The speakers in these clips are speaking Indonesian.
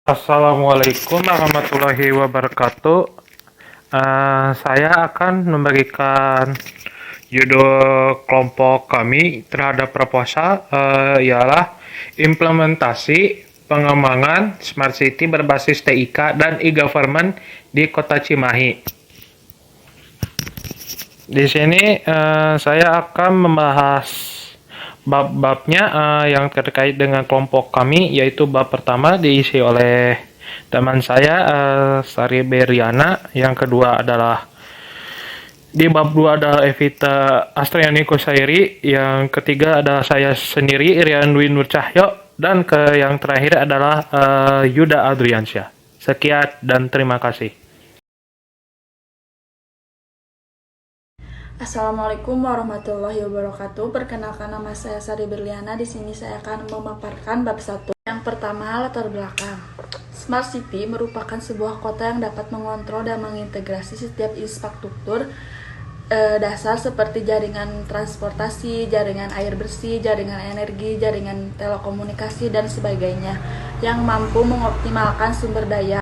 Assalamualaikum warahmatullahi wabarakatuh. Saya akan memberikan judul kelompok kami terhadap proposal ialah implementasi pengembangan Smart City berbasis TIK dan e-government di Kota Cimahi. Di sini saya akan membahas bab-babnya yang terkait dengan kelompok kami, yaitu bab pertama diisi oleh teman saya Sari Beriana, yang kedua adalah di bab 2 ada Evita Astriani Kusairi, yang ketiga ada saya sendiri Irian Dwi Nur Cahyo, dan yang terakhir adalah Yuda Adriansyah. Sekian dan terima kasih. Assalamualaikum warahmatullahi wabarakatuh. Perkenalkan, nama saya Sari Berliana. Di sini saya akan memaparkan bab 1. Yang pertama, latar belakang. Smart City merupakan sebuah kota yang dapat mengontrol dan mengintegrasi setiap infrastruktur dasar seperti jaringan transportasi, jaringan air bersih, jaringan energi, jaringan telekomunikasi, dan sebagainya yang mampu mengoptimalkan sumber daya.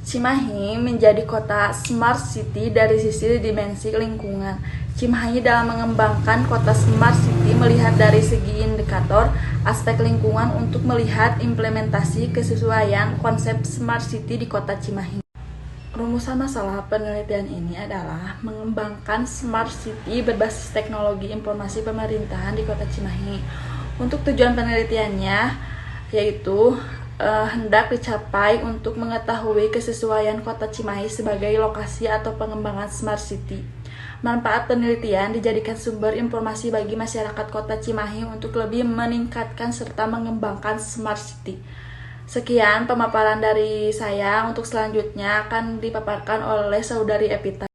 Cimahi menjadi kota Smart City dari sisi dimensi lingkungan. Cimahi dalam mengembangkan kota Smart City melihat dari segi indikator aspek lingkungan untuk melihat implementasi kesesuaian konsep Smart City di kota Cimahi. Rumusan masalah penelitian ini adalah mengembangkan Smart City berbasis teknologi informasi pemerintahan di kota Cimahi. Untuk tujuan penelitiannya yaitu hendak dicapai untuk mengetahui kesesuaian kota Cimahi sebagai lokasi atau pengembangan Smart City. Manfaat penelitian dijadikan sumber informasi bagi masyarakat kota Cimahi untuk lebih meningkatkan serta mengembangkan Smart City. Sekian pemaparan dari saya. Untuk selanjutnya akan dipaparkan oleh Saudari Evita.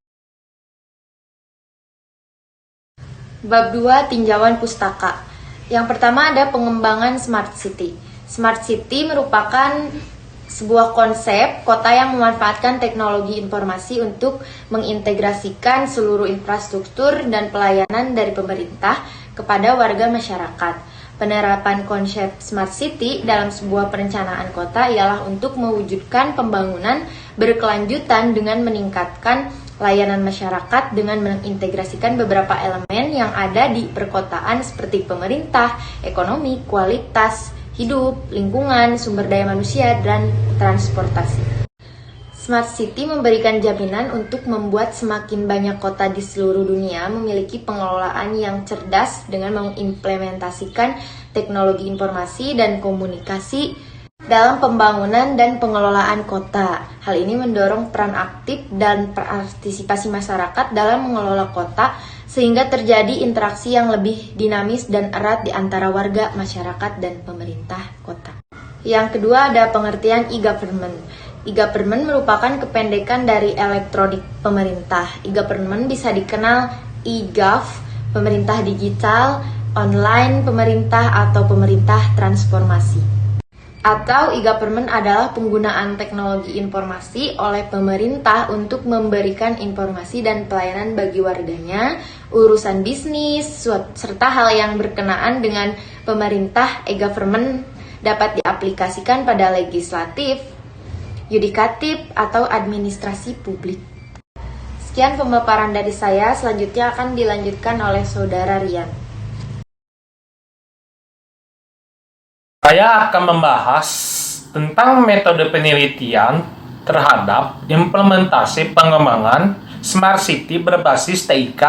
Bab 2, tinjauan pustaka. Yang pertama ada pengembangan Smart City. Smart City merupakan sebuah konsep kota yang memanfaatkan teknologi informasi untuk mengintegrasikan seluruh infrastruktur dan pelayanan dari pemerintah kepada warga masyarakat. Penerapan konsep Smart City dalam sebuah perencanaan kota ialah untuk mewujudkan pembangunan berkelanjutan dengan meningkatkan layanan masyarakat dengan mengintegrasikan beberapa elemen yang ada di perkotaan seperti pemerintah, ekonomi, kualitas hidup, lingkungan, sumber daya manusia, dan transportasi. Smart City memberikan jaminan untuk membuat semakin banyak kota di seluruh dunia memiliki pengelolaan yang cerdas dengan mengimplementasikan teknologi informasi dan komunikasi dalam pembangunan dan pengelolaan kota. Hal ini mendorong peran aktif dan partisipasi masyarakat dalam mengelola kota sehingga terjadi interaksi yang lebih dinamis dan erat di antara warga, masyarakat, dan pemerintah kota. Yang kedua ada pengertian e-government. E-government merupakan kependekan dari elektronik pemerintah. E-government bisa dikenal e-gov, pemerintah digital, online pemerintah, atau pemerintah transformasi. Atau e-government adalah penggunaan teknologi informasi oleh pemerintah untuk memberikan informasi dan pelayanan bagi warganya, urusan bisnis, serta hal yang berkenaan dengan pemerintah. E-government dapat diaplikasikan pada legislatif, yudikatif, atau administrasi publik. Sekian pemaparan dari saya, selanjutnya akan dilanjutkan oleh Saudara Rian. Saya akan membahas tentang metode penelitian terhadap implementasi pengembangan Smart City berbasis TIK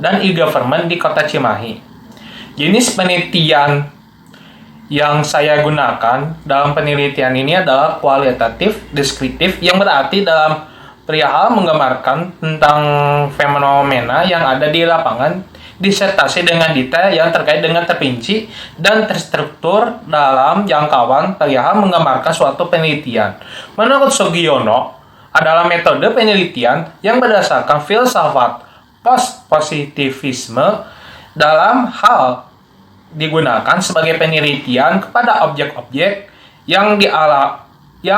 dan e-government di Kota Cimahi. Jenis penelitian yang saya gunakan dalam penelitian ini adalah kualitatif deskriptif, yang berarti dalam perihal menggambarkan tentang fenomena yang ada di lapangan, disertasi dengan detail yang terkait dengan terperinci dan terstruktur dalam jangkauan perihal menggambarkan suatu penelitian. Menurut Sugiono, adalah metode penelitian yang berdasarkan filsafat post-positivisme dalam hal digunakan sebagai penelitian kepada objek-objek yang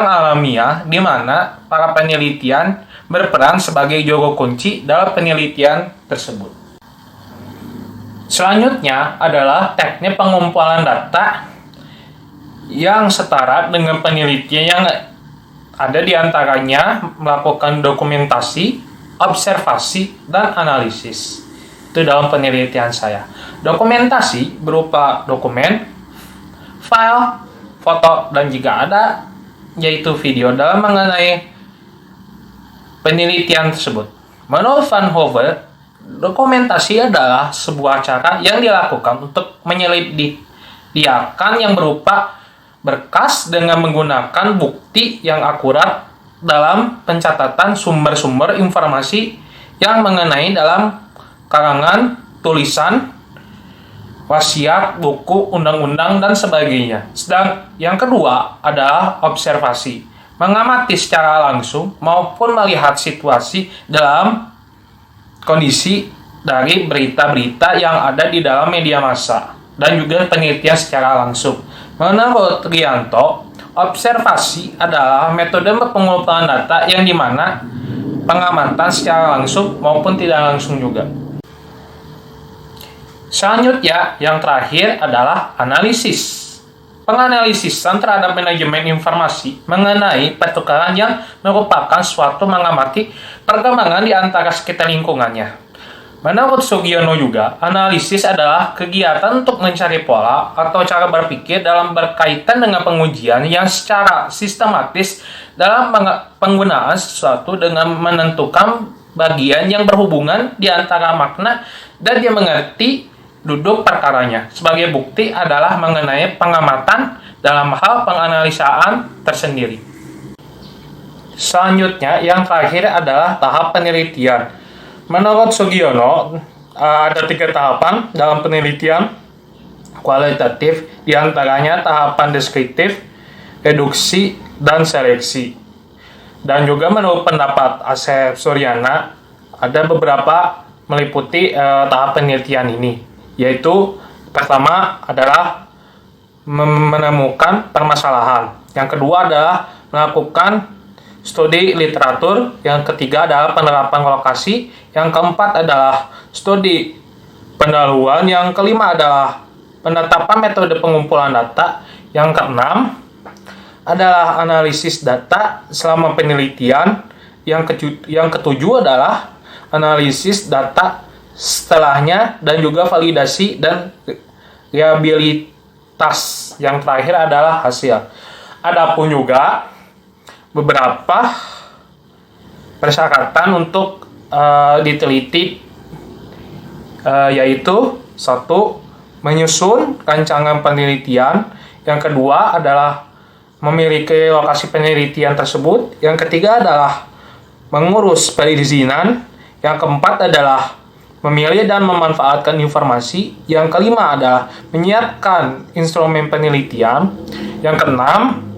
alamiah, di mana para penelitian berperan sebagai juru kunci dalam penelitian tersebut. Selanjutnya adalah teknik pengumpulan data yang setara dengan penelitian yang Ada di antaranya melakukan dokumentasi, observasi, dan analisis. Itu dalam penelitian saya. Dokumentasi berupa dokumen, file, foto, dan jika ada, yaitu video dalam mengenai penelitian tersebut. Menurut Van Hove, dokumentasi adalah sebuah cara yang dilakukan untuk menyelidiki yang berupa berkas dengan menggunakan bukti yang akurat dalam pencatatan sumber-sumber informasi yang mengenai dalam karangan, tulisan, wasiat, buku, undang-undang, dan sebagainya. Sedang yang kedua adalah observasi, mengamati secara langsung maupun melihat situasi dalam kondisi dari berita-berita yang ada di dalam media massa dan juga penelitian secara langsung. Menurut Rianto, observasi adalah metode pengumpulan data yang dimana pengamatan secara langsung maupun tidak langsung juga. Selanjutnya, yang terakhir adalah analisis. Penganalisisan terhadap manajemen informasi mengenai pertukaran yang merupakan suatu mengamati perkembangan di antara sekitar lingkungannya. Menurut Sugiono juga, analisis adalah kegiatan untuk mencari pola atau cara berpikir dalam berkaitan dengan pengujian yang secara sistematis dalam penggunaan sesuatu dengan menentukan bagian yang berhubungan di antara makna dan dia mengerti duduk perkaranya. Sebagai bukti adalah mengenai pengamatan dalam hal penganalisaan tersendiri. Selanjutnya, yang terakhir adalah tahap penelitian. Menurut Sugiono, ada 3 tahapan dalam penelitian kualitatif, diantaranya tahapan deskriptif, reduksi, dan seleksi. Dan juga menurut pendapat Asep Suryana, ada beberapa meliputi tahap penelitian ini, yaitu pertama adalah menemukan permasalahan, yang kedua adalah melakukan studi literatur, yang ketiga adalah penerapan lokasi, yang keempat adalah studi pendahuluan, yang kelima adalah penetapan metode pengumpulan data, yang keenam adalah analisis data selama penelitian, yang ketujuh adalah analisis data setelahnya, dan juga validasi dan reliabilitas, yang terakhir adalah hasil. Adapun juga beberapa persyaratan untuk diteliti, yaitu satu, menyusun rancangan penelitian, yang kedua adalah memiliki lokasi penelitian tersebut, yang ketiga adalah mengurus perizinan, yang keempat adalah memilih dan memanfaatkan informasi, yang kelima adalah menyiapkan instrumen penelitian, yang keenam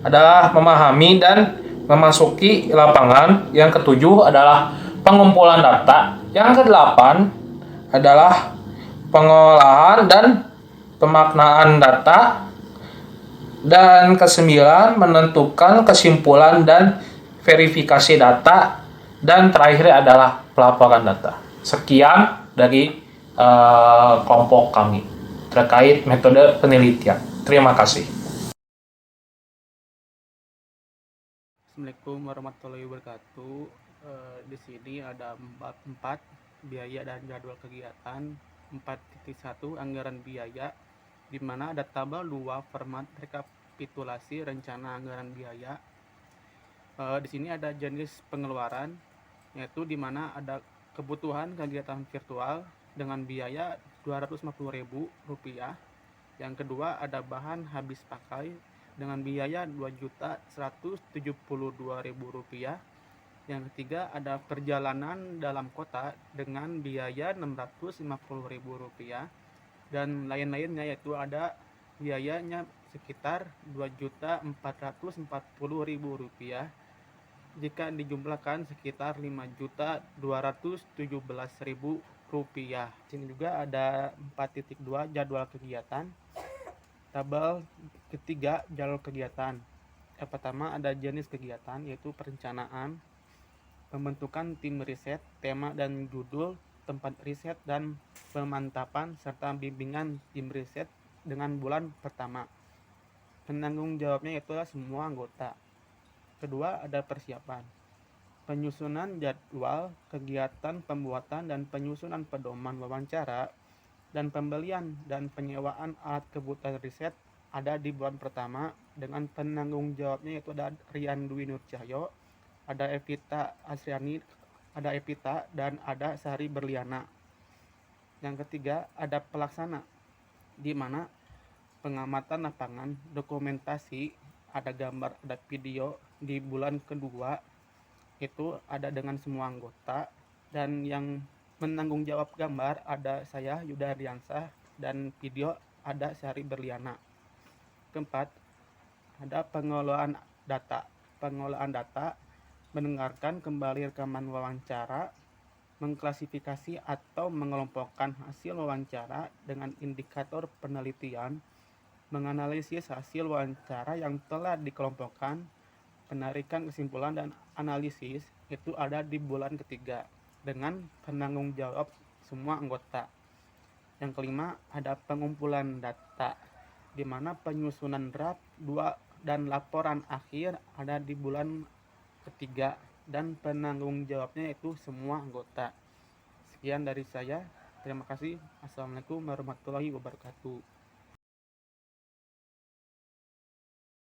adalah memahami dan memasuki lapangan, yang ketujuh adalah pengumpulan data, yang kedelapan adalah pengolahan dan pemaknaan data, dan kesembilan menentukan kesimpulan dan verifikasi data, dan terakhir adalah pelaporan data. Sekian dari kelompok kami terkait metode penelitian. Terima kasih. Assalamualaikum warahmatullahi wabarakatuh. Di sini ada bab 4, biaya dan jadwal kegiatan. 4.1 anggaran biaya, di mana ada tabel 2 format rekapitulasi rencana anggaran biaya. Di sini ada jenis pengeluaran, yaitu di mana ada kebutuhan kegiatan virtual dengan biaya Rp250.000. Yang kedua ada bahan habis pakai dengan biaya Rp2.172.000. Yang ketiga ada perjalanan dalam kota dengan biaya Rp650.000, dan lain-lainnya, yaitu ada biayanya sekitar Rp2.440.000. Jika dijumlahkan sekitar Rp5.217.000. Sini juga ada 4.2 jadwal kegiatan. Tabel ketiga jadwal kegiatan. Yang pertama ada jenis kegiatan, yaitu perencanaan, pembentukan tim riset, tema dan judul, tempat riset dan pemantapan, serta bimbingan tim riset dengan bulan pertama. Penanggung jawabnya itulah semua anggota. Kedua, ada persiapan. Penyusunan jadwal, kegiatan pembuatan dan penyusunan pedoman wawancara, dan pembelian dan penyewaan alat kebutuhan riset ada di bulan pertama dengan penanggung jawabnya yaitu ada Rian Dwi Nurcahyo, ada Evita Asriani, ada Evita, dan ada Sari Berliana. Yang ketiga, ada pelaksana, di mana pengamatan lapangan, dokumentasi, ada gambar, ada video di bulan kedua itu ada dengan semua anggota, dan yang menanggung jawab gambar ada saya Yuda Ardiansah dan video ada Sari Berliana. Keempat, ada pengelolaan data. Pengelolaan data mendengarkan kembali rekaman wawancara, mengklasifikasi atau mengelompokkan hasil wawancara dengan indikator penelitian, menganalisis hasil wawancara yang telah dikelompokkan, penarikan kesimpulan dan analisis itu ada di bulan ketiga dengan penanggung jawab semua anggota. Yang kelima, ada pengumpulan data, di mana penyusunan draft 2 dan laporan akhir ada di bulan ketiga dan penanggung jawabnya itu semua anggota. Sekian dari saya. Terima kasih. Assalamualaikum warahmatullahi wabarakatuh.